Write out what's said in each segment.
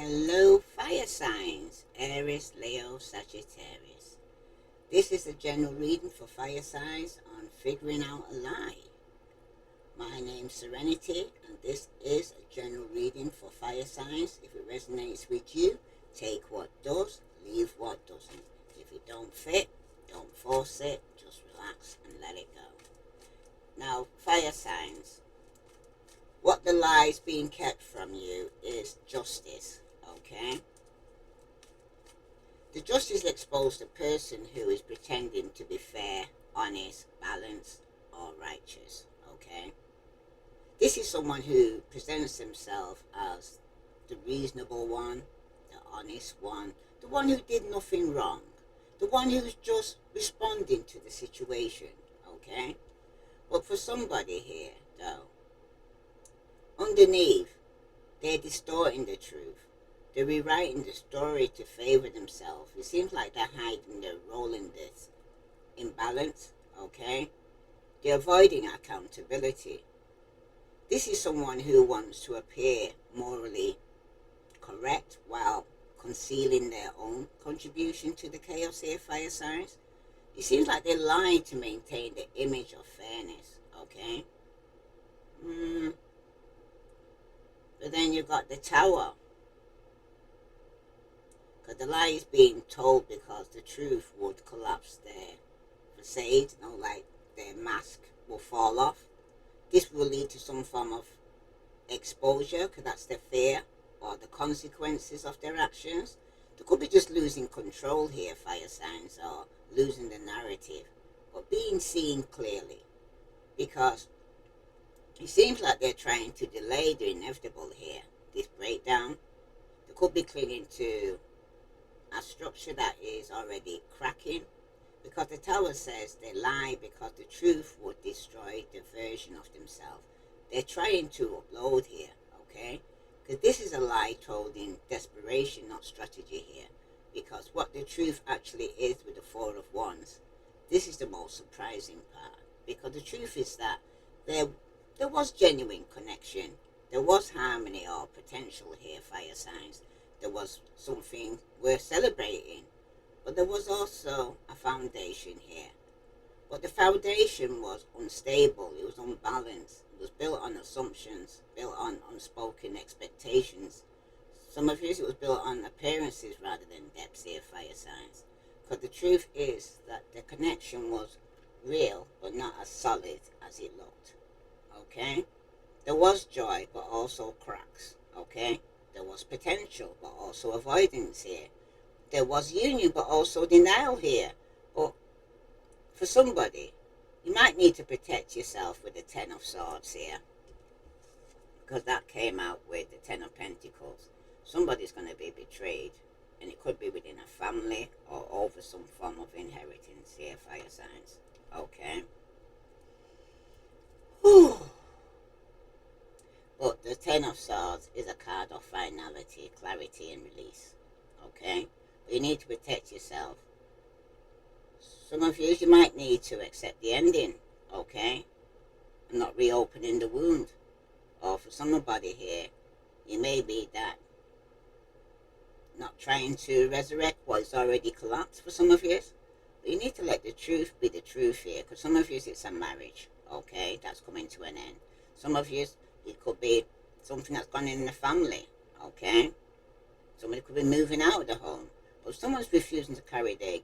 Hello, fire signs, Aries, Leo, Sagittarius. This is a general reading for fire signs on figuring out a lie. My name's Serenity, and this is a general reading for fire signs. If it resonates with you, take what does, leave what doesn't. If it don't fit, don't force it, just relax and let it go. Now, fire signs, what the lie is being kept from you is justice, okay? The justice exposed a person who is pretending to be fair, honest, balanced, or righteous, okay? This is someone who presents themselves as the reasonable one, the honest one, the one who did nothing wrong, the one who's just responding to the situation, okay? But for somebody here, though, underneath, they're distorting the truth. They're rewriting the story to favor themselves. It seems like they're hiding their role in this imbalance, okay? They're avoiding accountability. This is someone who wants to appear morally correct while concealing their own contribution to the chaos here, fire signs. It seems like they're lying to maintain the image of fairness, okay? But then you got the Tower. Because the lie is being told because the truth would collapse their facade, like their mask will fall off. This will lead to some form of exposure, because that's their fear, or the consequences of their actions. They could be just losing control here, fire signs, or losing the narrative, but being seen clearly. Because it seems like they're trying to delay the inevitable here, this breakdown. They could be clinging to a structure that is already cracking, because the Tower says they lie because the truth would destroy the version of themselves. They're trying to upload here, okay? Because this is a lie told in desperation, not strategy here. Because what the truth actually is with the Four of Wands, this is the most surprising part. Because the truth is that there was genuine connection. There was harmony or potential here, fire signs. There was something worth celebrating. But there was also a foundation here. But the foundation was unstable, it was unbalanced, it was built on assumptions, built on unspoken expectations. Some of it was built on appearances rather than depths here, fire signs. Because the truth is that the connection was real, but not as solid as it looked. Okay? There was joy, but also cracks. Okay? There was potential, but also avoidance here. There was union, but also denial here. But for somebody, you might need to protect yourself with the Ten of Swords here, because that came out with the Ten of Pentacles. Somebody's going to be betrayed, and it could be within a family or over some form of inheritance here, fire signs. Okay? Whew. But the Ten of Swords is a card of finality, clarity, and release. Okay? But you need to protect yourself. Some of you might need to accept the ending, okay? And not reopening the wound. Or for somebody here, you may be that not trying to resurrect what is already collapsed for some of you. But you need to let the truth be the truth here, because some of you it's a marriage, okay, that's coming to an end. Some of you, it could be something that's gone in the family, okay? Somebody could be moving out of the home. But someone's refusing to carry their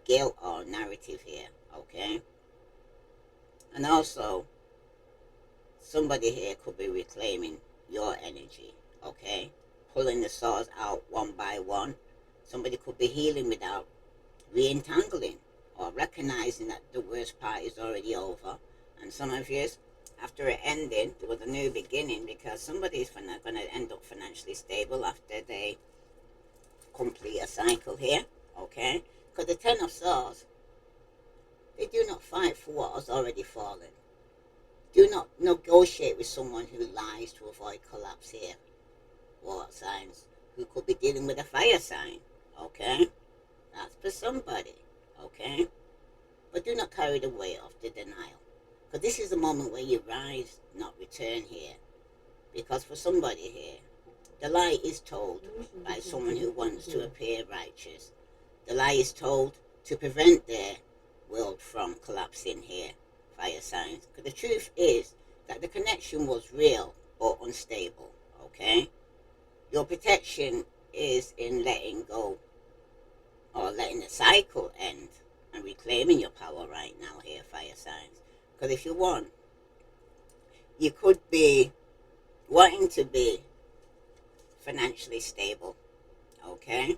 guilt or narrative here, okay? And also, somebody here could be reclaiming your energy, okay? Pulling the swords out one by one. Somebody could be healing without re-entangling, or recognizing that the worst part is already over. And some of you, after it ending, there was a new beginning, because somebody is going to end up financially stable after they complete a cycle here, okay? Because the Ten of Swords, they do not fight for what has already fallen. Do not negotiate with someone who lies to avoid collapse here. Water signs who could be dealing with a fire sign, okay? That's for somebody, okay? But do not carry the weight of the denial. Because this is the moment where you rise, not return here. Because for somebody here, The lie is told by someone who wants to appear righteous. The lie is told to prevent their world from collapsing here, fire signs. Because the truth is that the connection was real but unstable, okay? Your protection is in letting go or letting the cycle end and reclaiming your power right now here, fire signs. Because if you want, you could be wanting to be financially stable, okay?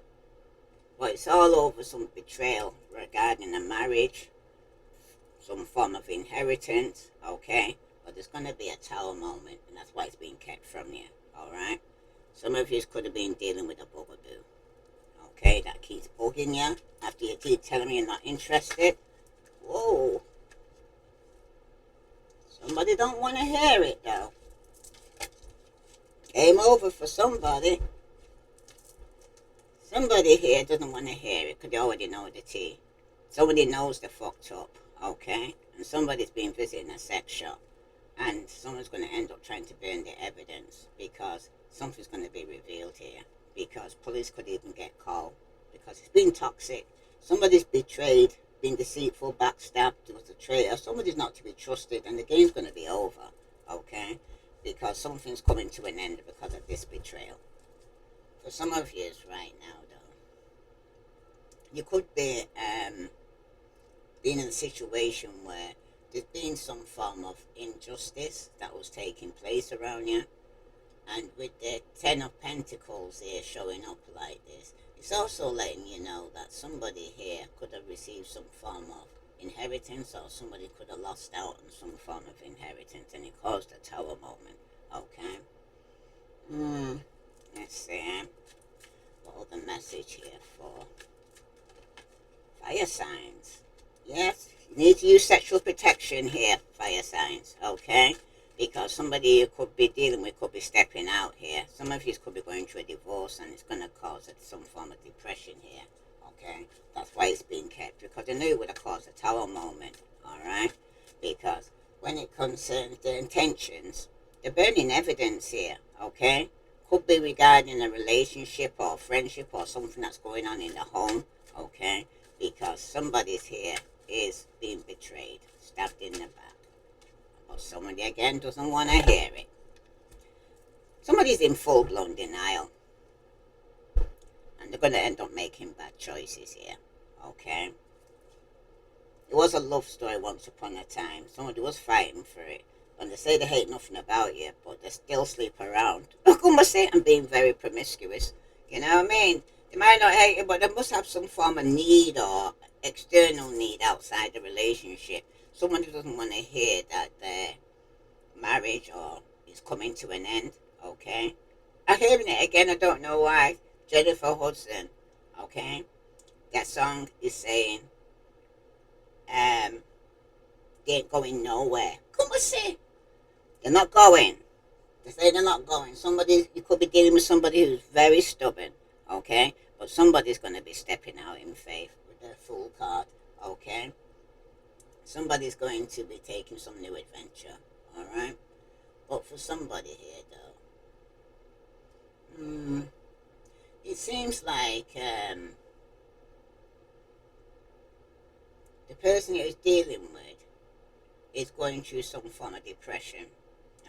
But it's all over some betrayal regarding a marriage, some form of inheritance, okay? But there's going to be a tower moment, and that's why it's being kept from you, all right? Some of you could have been dealing with a bugaboo, okay? That keeps bugging you after you keep telling me you're not interested. Whoa. Somebody don't want to hear it, though. Game over for somebody. Somebody here doesn't want to hear it because they already know the tea. Somebody knows they're fucked up, okay? And somebody's been visiting a sex shop. And someone's going to end up trying to burn the evidence because something's going to be revealed here. Because police could even get called. Because it's been toxic. Somebody's betrayed, been deceitful, backstabbed, was a traitor. Somebody's not to be trusted and the game's going to be over, okay? Because something's coming to an end because of this betrayal. For some of you right now, though, you could be being in a situation where there's been some form of injustice that was taking place around you. And with the Ten of Pentacles here showing up like this, it's also letting you know that somebody here could have received some form of inheritance, or somebody could have lost out on some form of inheritance, and it caused a tower moment, okay? Let's see, what other message here for fire signs? Yes, you need to use sexual protection here, fire signs, okay? Because somebody you could be dealing with could be stepping out here. Some of you could be going through a divorce and it's going to cause some form of depression here, okay? That's why it's being kept, because they knew it would have caused a tower moment, all right? Because when it concerns the intentions, the burning evidence here, okay? Could be regarding a relationship or a friendship or something that's going on in the home, okay? Because somebody's here is being betrayed, stabbed in the back. Or somebody again doesn't want to hear it. Somebody's in full-blown denial. And they're going to end up making bad choices here, okay? It was a love story once upon a time. Somebody was fighting for it. And they say they hate nothing about you, but they still sleep around. And being very promiscuous. You know what I mean? They might not hate you, but they must have some form of need or external need outside the relationship. Someone who doesn't want to hear that their marriage or is coming to an end, okay? I'm hearing it again, I don't know why. Jennifer Hudson, okay? That song is saying, they ain't going nowhere. Come on, say. They're not going. They say they're not going. Somebody, you could be dealing with somebody who's very stubborn, okay? But somebody's going to be stepping out in faith with their Fool card, okay? Somebody's going to be taking some new adventure, all right? But for somebody here, though, it seems like the person you're dealing with is going through some form of depression,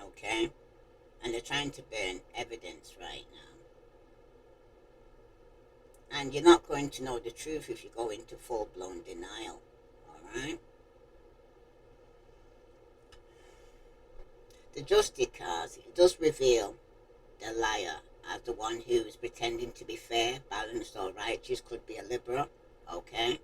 okay? And they're trying to burn evidence right now. And you're not going to know the truth if you go into full-blown denial, all right? The Justice card, it does reveal the liar as the one who is pretending to be fair, balanced, or righteous, could be a liberal, okay?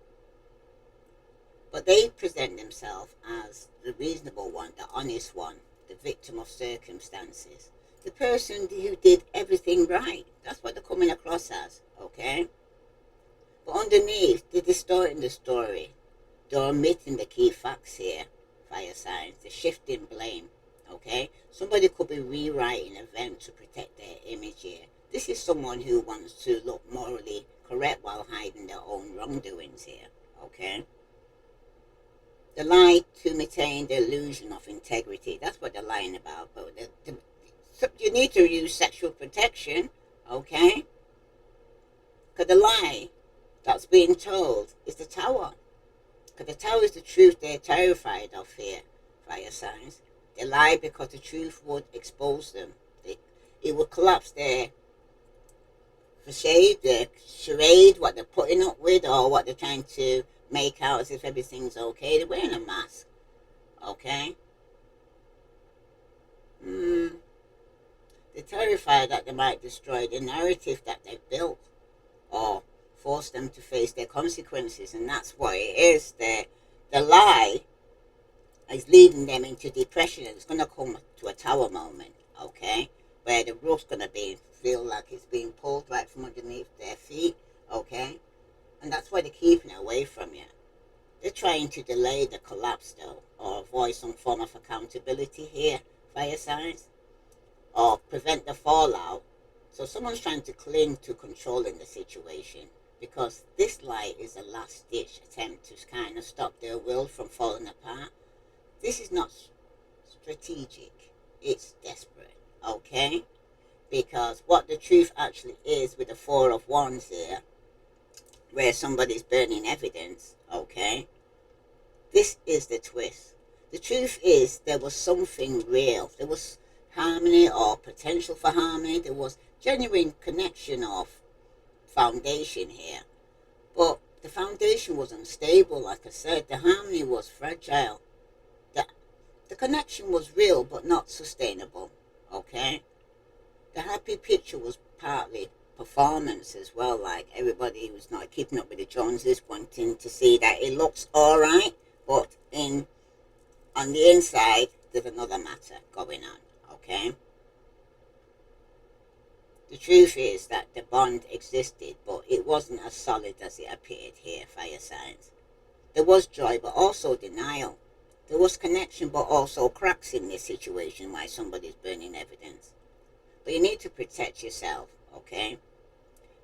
But they present themselves as the reasonable one, the honest one, the victim of circumstances, the person who did everything right. That's what they're coming across as, okay? But underneath, they're distorting the story. They're omitting the key facts here, fire signs, the shifting blame, okay? Somebody could be rewriting events to protect their image here. This is someone who wants to look morally correct while hiding their own wrongdoings here, okay? The lie to maintain the illusion of integrity. That's what they're lying about. But you need to use sexual protection, Okay? Because the lie that's being told is the tower. Because the tower is the truth they're terrified of here, fire signs. They lie because the truth would expose them. It would collapse their facade, their charade, what they're putting up with, or what they're trying to make out as if everything's okay. They're wearing a mask. Okay? Mm, they're terrified that they might destroy the narrative that they've built or force them to face their consequences. And that's what it is. The lie is leading them into depression. It's going to come to a tower moment, okay, where the roof's going to feel like it's being pulled right from underneath their feet, okay, and that's why they're keeping it away from you. They're trying to delay the collapse, though, or avoid some form of accountability here, fire signs, or prevent the fallout. So someone's trying to cling to controlling the situation because this lie is a last-ditch attempt to kind of stop their will from falling apart. This is not strategic, it's desperate, okay? Because what the truth actually is with the Four of Wands here, where somebody's burning evidence, okay? This is the twist. The truth is there was something real. There was harmony or potential for harmony. There was genuine connection of foundation here. But the foundation was unstable, like I said. The harmony was fragile. The, the connection was real but not sustainable, okay? The happy picture was partly performance as well, like everybody was not keeping up with the Joneses, wanting to see that it looks alright, but on the inside there's another matter going on, okay? The truth is that the bond existed, but it wasn't as solid as it appeared here, fire signs. There was joy, but also denial. There was connection, but also cracks in this situation why somebody's burning evidence. But you need to protect yourself, okay?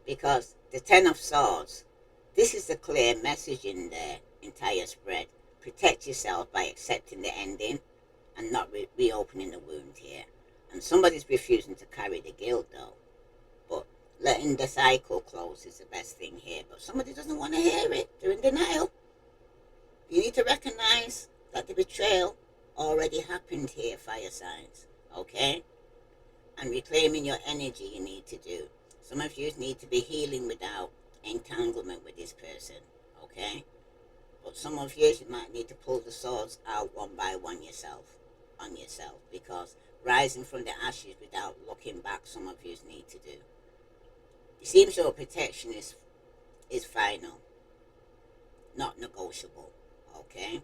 Because the Ten of Swords, this is the clear message in the entire spread. Protect yourself by accepting the ending and not reopening the wound here. And somebody's refusing to carry the guilt, though. But letting the cycle close is the best thing here. But somebody doesn't want to hear it. They're in denial. You need to recognize that the betrayal already happened here, fire signs, okay? And reclaiming your energy you need to do. Some of you need to be healing without entanglement with this person, okay? But some of you might need to pull the swords out one by one on yourself, because rising from the ashes without looking back, some of you need to do. It seems your protection is final, not negotiable, okay?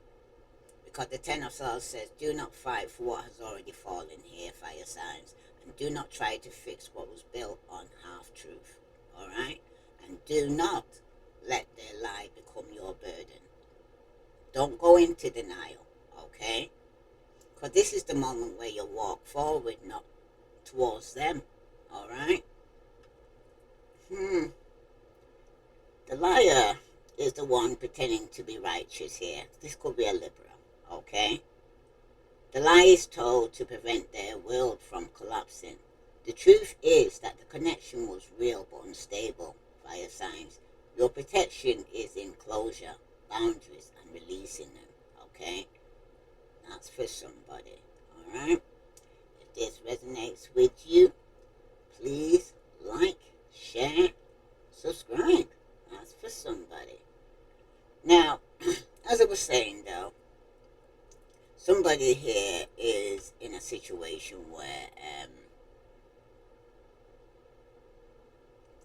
Because the Ten of Swords says, do not fight for what has already fallen here, fire signs. And do not try to fix what was built on half-truth, alright? And do not let their lie become your burden. Don't go into denial, okay? Because this is the moment where you walk forward, not towards them, alright? The liar is the one pretending to be righteous here. This could be a Libra, okay? The lie is told to prevent their world from collapsing. The truth is that the connection was real but unstable, fire signs. Your protection is in closure, boundaries, and releasing them, okay? That's for somebody, alright? If this resonates with you, please like, share, subscribe. That's for somebody. Now, as I was saying though, somebody here is in a situation where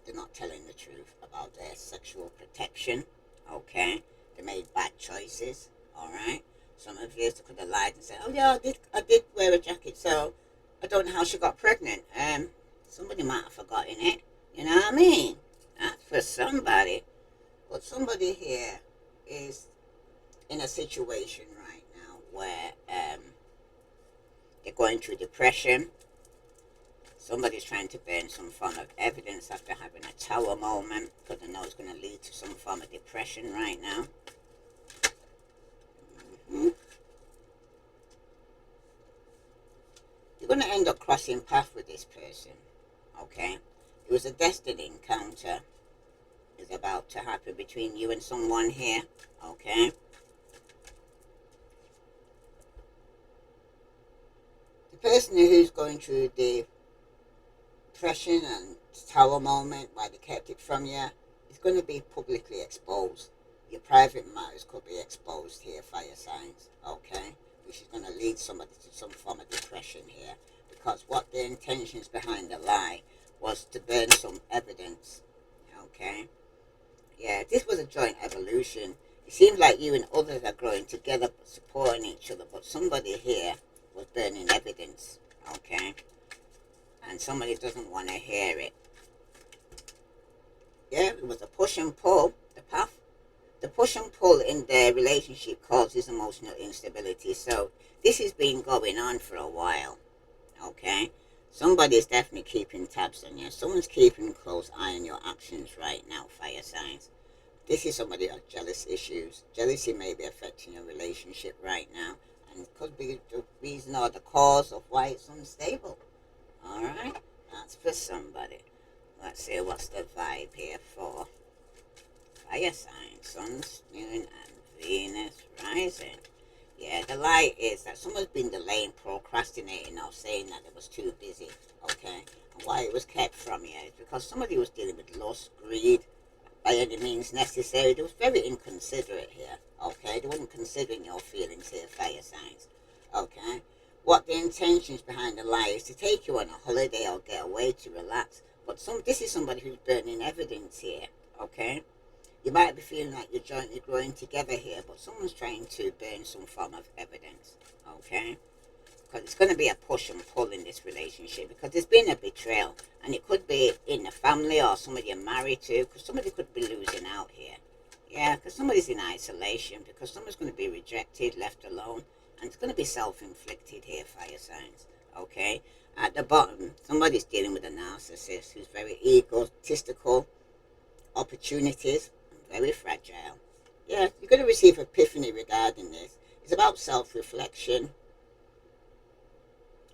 they're not telling the truth about their sexual protection, okay? They made bad choices, alright? Some of you could have lied and said, oh yeah, I did wear a jacket, so I don't know how she got pregnant. Somebody might have forgotten it, you know what I mean? That's for somebody. But somebody here is in a situation right now where they're going through depression. Somebody's trying to burn some form of evidence after having a tower moment, because they know it's going to lead to some form of depression right now. You're going to end up crossing paths with this person, okay? It was a destiny encounter is about to happen between you and someone here. Okay. The person who's going through the depression and tower moment why they kept it from you is going to be publicly exposed. Your private matters could be exposed here, fire signs, okay? Which is going to lead somebody to some form of depression here. Because what the intentions behind the lie was to burn some evidence, okay? Yeah, this was a joint evolution. It seems like you and others are growing together, supporting each other, but somebody here was burning evidence, okay? And somebody doesn't want to hear it. Yeah, it was a push and pull. The push and pull in the relationship causes emotional instability. So this has been going on for a while. Okay, somebody's definitely keeping tabs on you. Someone's keeping a close eye on your actions right now. Fire signs. This is somebody who has jealous issues. Jealousy may be affecting your relationship right now, and it could be the reason or the cause of why it's unstable. All right, that's for somebody. Let's see what's the vibe here for fire signs, Sun, Moon, and Venus rising. Yeah, the lie is that someone's been delaying, procrastinating, or saying that it was too busy. Okay, and why it was kept from you is because somebody was dealing with lust, greed, by any means necessary. They was very inconsiderate here. Okay, they wasn't considering your feelings here, fire signs. Okay, what the intentions behind the lie is to take you on a holiday or get away to relax. But this is somebody who's burning evidence here. Okay, you might be feeling like you're jointly growing together here, but someone's trying to burn some form of evidence. Okay, because it's going to be a push and pull in this relationship because there's been a betrayal, and it could be in the family or somebody you're married to, because somebody could be losing out here. Yeah, because somebody's in isolation, because someone's going to be rejected, left alone, and it's going to be self-inflicted here, fire signs. Okay, at the bottom, somebody's dealing with a narcissist who's very egotistical, opportunities, and very fragile. Yeah, you're going to receive epiphany regarding this. It's about self-reflection,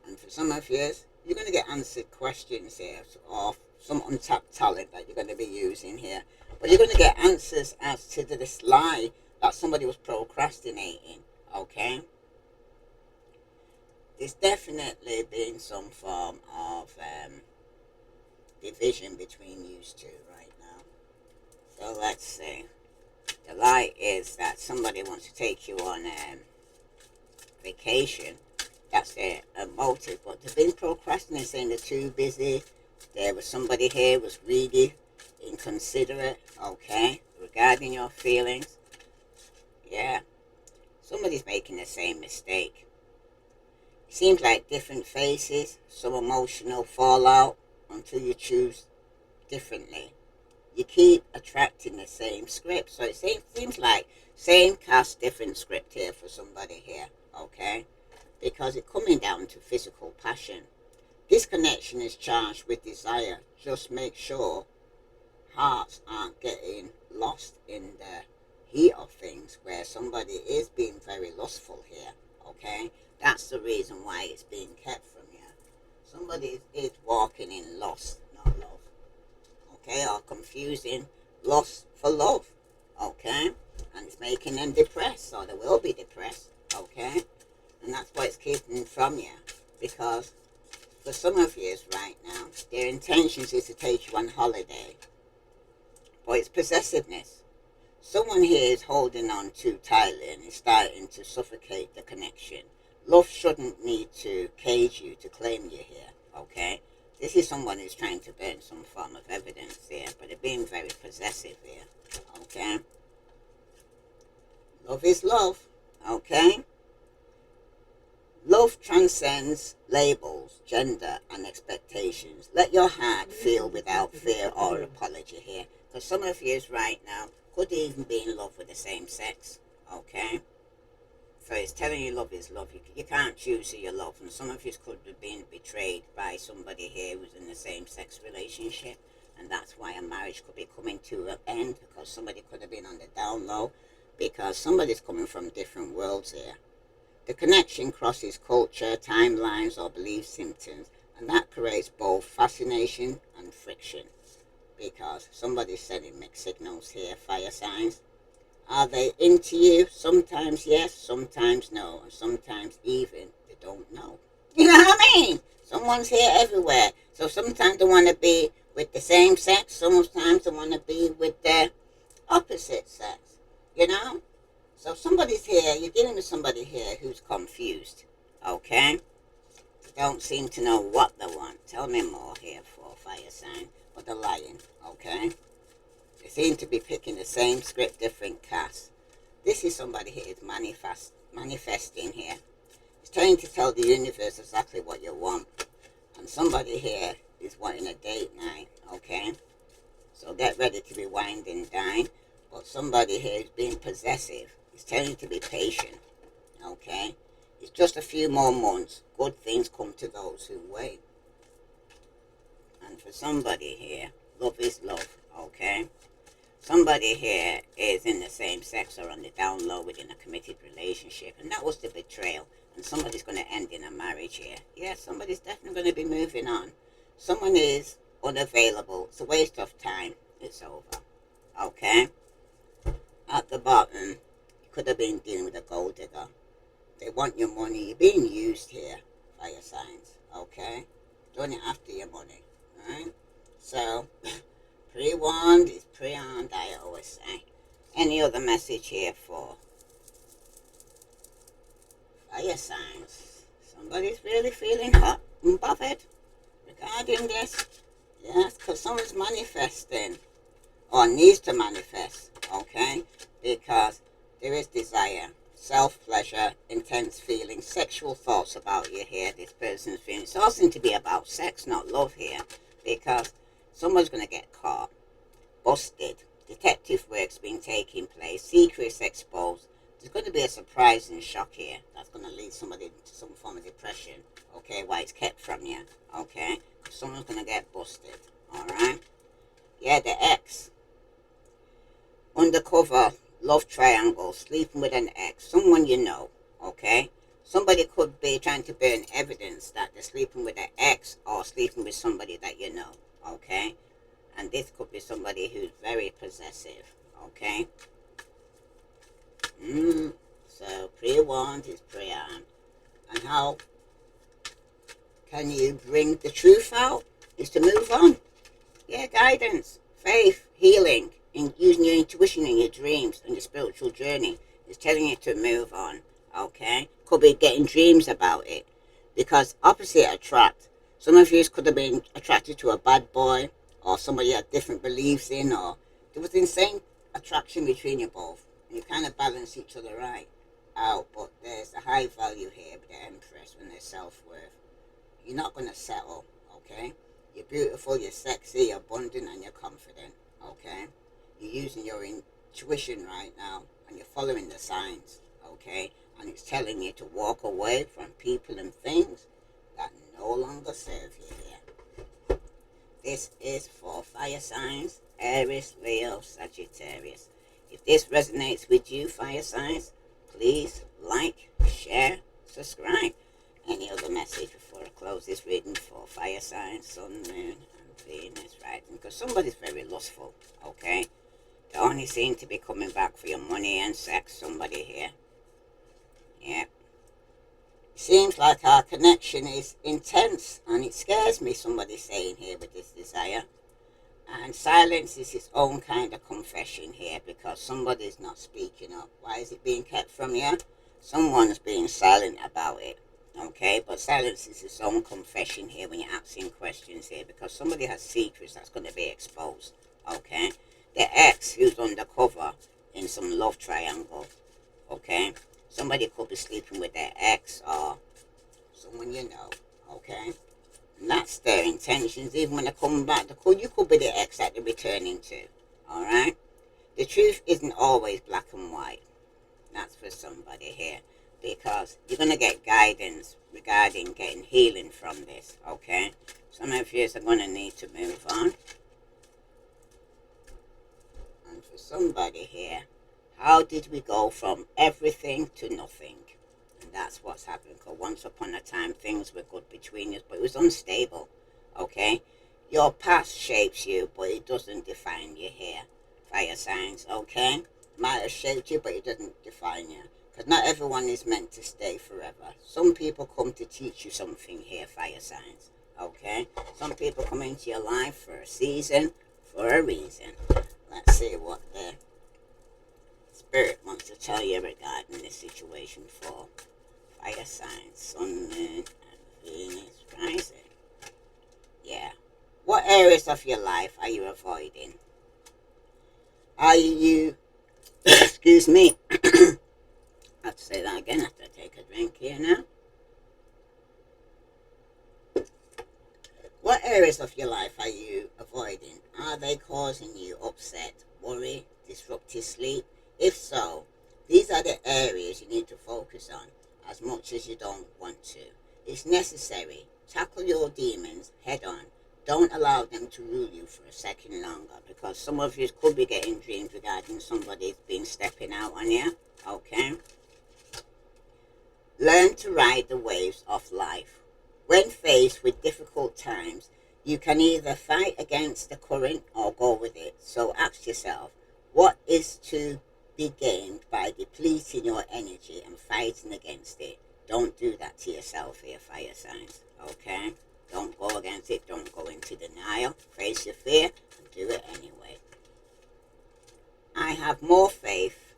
and for some of you, you're going to get answered questions here of some untapped talent that you're going to be using here. But you're going to get answers as to this lie that somebody was procrastinating. Okay? There's definitely been some form of division between you two right now. So let's see. The lie is that somebody wants to take you on vacation. That's their motive, but they've been procrastinating, saying they're too busy. There was somebody here was greedy, inconsiderate, okay, regarding your feelings. Yeah, somebody's making the same mistake. It seems like different faces, some emotional fallout until you choose differently. You keep attracting the same script, so it seems like same cast, different script here for somebody here, okay? Because it's coming down to physical passion. This connection is charged with desire. Just make sure hearts aren't getting lost in the heat of things where somebody is being very lustful here, okay? That's the reason why it's being kept from you. Somebody is walking in lust, not love, okay? Or confusing lust for love, okay? And it's making them depressed, or they will be depressed, okay? And that's why it's keeping from you, because for some of you right now, their intentions is to take you on holiday, but it's possessiveness. Someone here is holding on too tightly and is starting to suffocate the connection. Love shouldn't need to cage you to claim you here, okay? This is someone who's trying to burn some form of evidence here, but they're being very possessive here, okay? Love is love, okay? Love transcends labels, gender, and expectations. Let your heart feel without fear or apology here. Because some of you right now could even be in love with the same sex. Okay? So it's telling you love is love. You can't choose who you love. And some of you could have been betrayed by somebody here who's in the same sex relationship. And that's why a marriage could be coming to an end. Because somebody could have been on the down low. Because somebody's coming from different worlds here. The connection crosses culture, timelines, or belief systems, And that creates both fascination and friction, because somebody's sending mixed signals here, fire signs. Are they into you? Sometimes yes, sometimes no, and sometimes even they don't know. You know what I mean? Someone's here everywhere. So sometimes they want to be with the same sex, sometimes they want to be with the opposite sex. You know? So somebody's here, you're dealing with somebody here who's confused. Okay? Don't seem to know what they want. Tell me more here for fire sign. But they're lying. Okay? They seem to be picking the same script, different cast. This is somebody here is manifesting here. It's trying to tell the universe exactly what you want. And somebody here is wanting a date night, okay? So get ready to be wined and dined. But somebody here is being possessive. It's telling you to be patient, okay? It's just a few more months. Good things come to those who wait. And for somebody here, love is love, okay? Somebody here is in the same sex or on the down low within a committed relationship, and that was the betrayal. And somebody's going to end in a marriage here. Yeah, somebody's definitely going to be moving on. Someone is unavailable. It's a waste of time. It's over. Okay? At the bottom, you could have been dealing with a gold digger. They want your money. You're being used here, fire signs. Okay? Doing it after your money. Alright? So, pre-warned is pre-armed, I always say. Any other message here for fire signs? Somebody's really feeling hot and bothered regarding this. Yes, because someone's manifesting or needs to manifest, okay? Because there is desire, self-pleasure, intense feelings, sexual thoughts about you here, this person's feeling. It's all seems to be about sex, not love here, because someone's going to get caught, busted, detective work's been taking place, secrets exposed. There's going to be a surprise and shock here that's going to lead somebody into some form of depression, okay, why it's kept from you, okay? Someone's going to get busted, alright? Yeah, the ex. Undercover, love triangle, sleeping with an ex, someone you know, okay? Somebody could be trying to burn evidence that they're sleeping with an ex or sleeping with somebody that you know, okay? And this could be somebody who's very possessive, okay? So pre-warned is pre-armed. And how can you bring the truth out? Is to move on. Yeah, guidance, faith, healing, and using your intuition and your dreams and your spiritual journey is telling you to move on, okay? Could be getting dreams about it, because opposite attract. Some of you could have been attracted to a bad boy or somebody you had different beliefs in, or there was insane attraction between you both, and you kind of balance each other out, but there's a high value here with the Empress when there's self-worth. You're not going to settle, okay? You're beautiful, you're sexy, you're abundant, and you're confident, okay? You're using your intuition right now, and you're following the signs, okay? And it's telling you to walk away from people and things that no longer serve you here. This is for fire signs, Aries, Leo, Sagittarius. If this resonates with you, fire signs, please like, share, subscribe. Any other message before I close this reading for fire signs, sun, moon, and Venus rising? Because somebody's very lustful, okay? They only seem to be coming back for your money and sex, somebody here. Yeah. Seems like our connection is intense, and it scares me, somebody's saying here with this desire. And silence is its own kind of confession here, because somebody's not speaking up. Why is it being kept from you? Someone's being silent about it. Okay, but silence is its own confession here when you're asking questions here, because somebody has secrets that's going to be exposed. Okay, the ex who's undercover in some love triangle. Okay, somebody could be sleeping with their ex or someone you know. Okay, and that's their intentions. Even when they come back, you could be the ex that they're returning to. All right, the truth isn't always black and white. That's for somebody here, because you're going to get guidance regarding getting healing from this, okay? Some of you are going to need to move on. And for somebody here, how did we go from everything to nothing? And that's what's happened. Because once upon a time, things were good between us, but it was unstable. Okay? Your past shapes you, but it doesn't define you here. Fire signs, okay? It might have shaped you, but it doesn't define you. Because not everyone is meant to stay forever. Some people come to teach you something here, fire signs. Okay? Some people come into your life for a season, for a reason. Let's see what the Spirit wants to tell you regarding this situation for fire signs, Sun, Moon, and Venus rising. Yeah. What areas of your life are you avoiding? Are you, excuse me, I have to say that again after I take a drink here now. What areas of your life are you avoiding? Are they causing you upset, worry, disruptive sleep? If so, these are the areas you need to focus on as much as you don't want to. It's necessary. Tackle your demons head on. Don't allow them to rule you for a second longer, because some of you could be getting dreams regarding somebody's been stepping out on you. Okay? Learn to ride the waves of life. When faced with difficult times, you can either fight against the current or go with it. So ask yourself, what is to be gained by depleting your energy and fighting against it? Don't do that to yourself here, fire signs. Okay? Don't go against it. Don't go into denial. Face your fear and do it anyway. I have more faith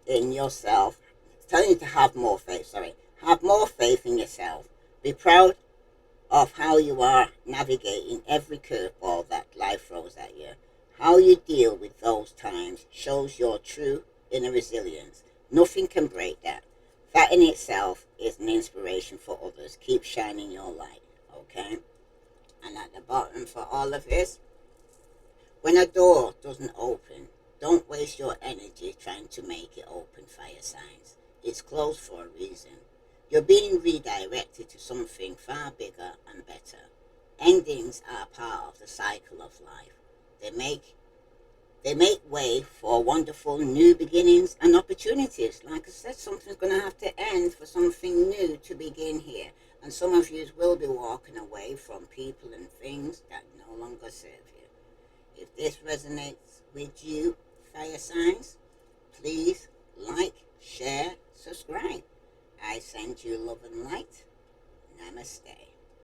in yourself. It's telling you to have more faith, sorry. Have more faith in yourself. Be proud of how you are navigating every curveball that life throws at you. How you deal with those times shows your true inner resilience. Nothing can break that. That in itself is an inspiration for others. Keep shining your light, okay? And at the bottom for all of this, when a door doesn't open, don't waste your energy trying to make it open, fire signs. It's closed for a reason. You're being redirected to something far bigger and better. Endings are part of the cycle of life. They make way for wonderful new beginnings and opportunities. Like I said, something's going to have to end for something new to begin here. And some of you will be walking away from people and things that no longer serve you. If this resonates with you, fire signs, please like, share, subscribe. I send you love and light. Namaste.